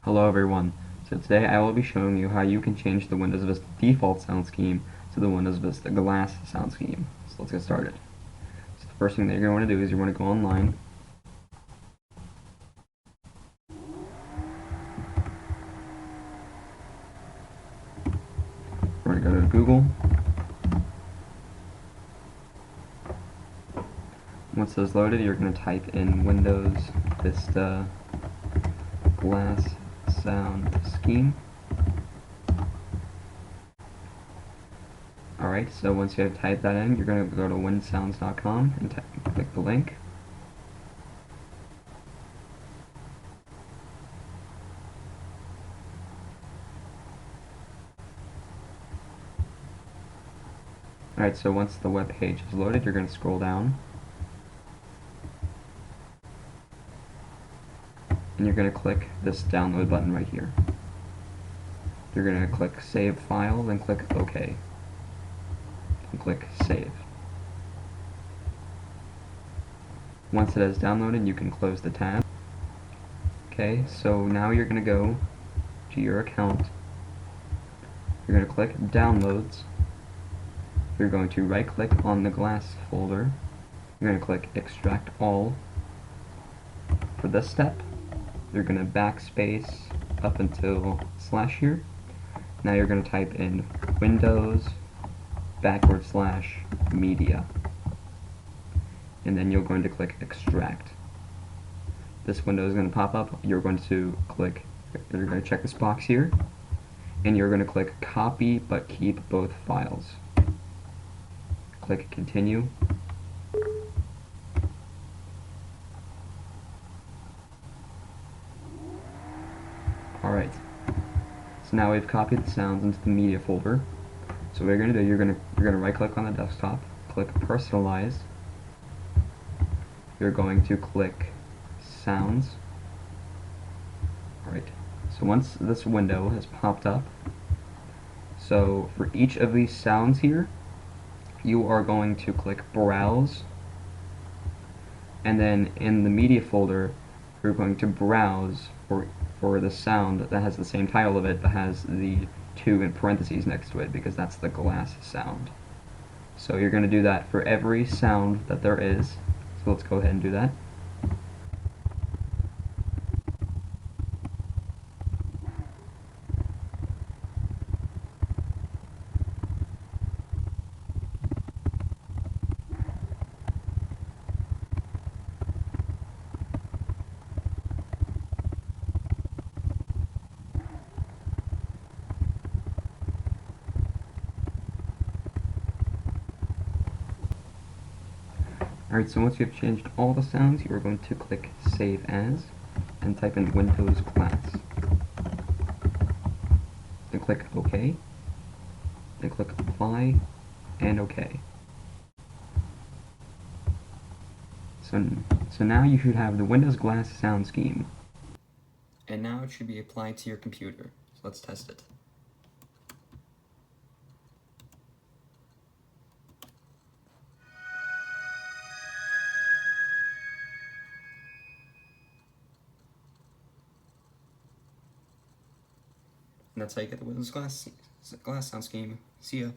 Hello everyone. So today I will be showing you how you can change the Windows Vista default sound scheme to the Windows Vista Glass sound scheme. So let's get started. So the first thing that you're going to do is you're going to go online. We're going to go to Google. Once this is loaded, you're going to type in Windows Vista Glass sound scheme. Alright, so once you have typed that in, you're going to go to winsounds.com and click the link. Alright, so once the web page is loaded, you're going to scroll down. And you're going to click this download button right here. You're going to click Save File, then click OK. And click Save. Once it has downloaded, you can close the tab. Okay, so now you're going to go to your account. You're going to click Downloads. You're going to right-click on the Glass folder. You're going to click Extract All. For this step, you're going to backspace up until / here. Now you're going to type in Windows / media. And then you're going to click Extract. This window is going to pop up. You're going to check this box here. And you're going to click Copy but keep both files. Click Continue. Alright, so now we've copied the sounds into the media folder. So what you're going to do, you're going to right click on the desktop, click Personalize. You're going to click Sounds. Alright, so once this window has popped up, so for each of these sounds here, you are going to click Browse, and then in the media folder, you're going to browse for the sound that has the same title of it but has the 2 in parentheses next to it, because that's the glass sound. So you're going to do that for every sound that there is. So let's go ahead and do that. Alright, so once you've changed all the sounds, you are going to click Save As and type in Windows Glass. Then click OK. Then click Apply and OK. So now you should have the Windows Glass sound scheme. And now it should be applied to your computer. So let's test it. And that's how you get the Windows Glass sound scheme. See ya.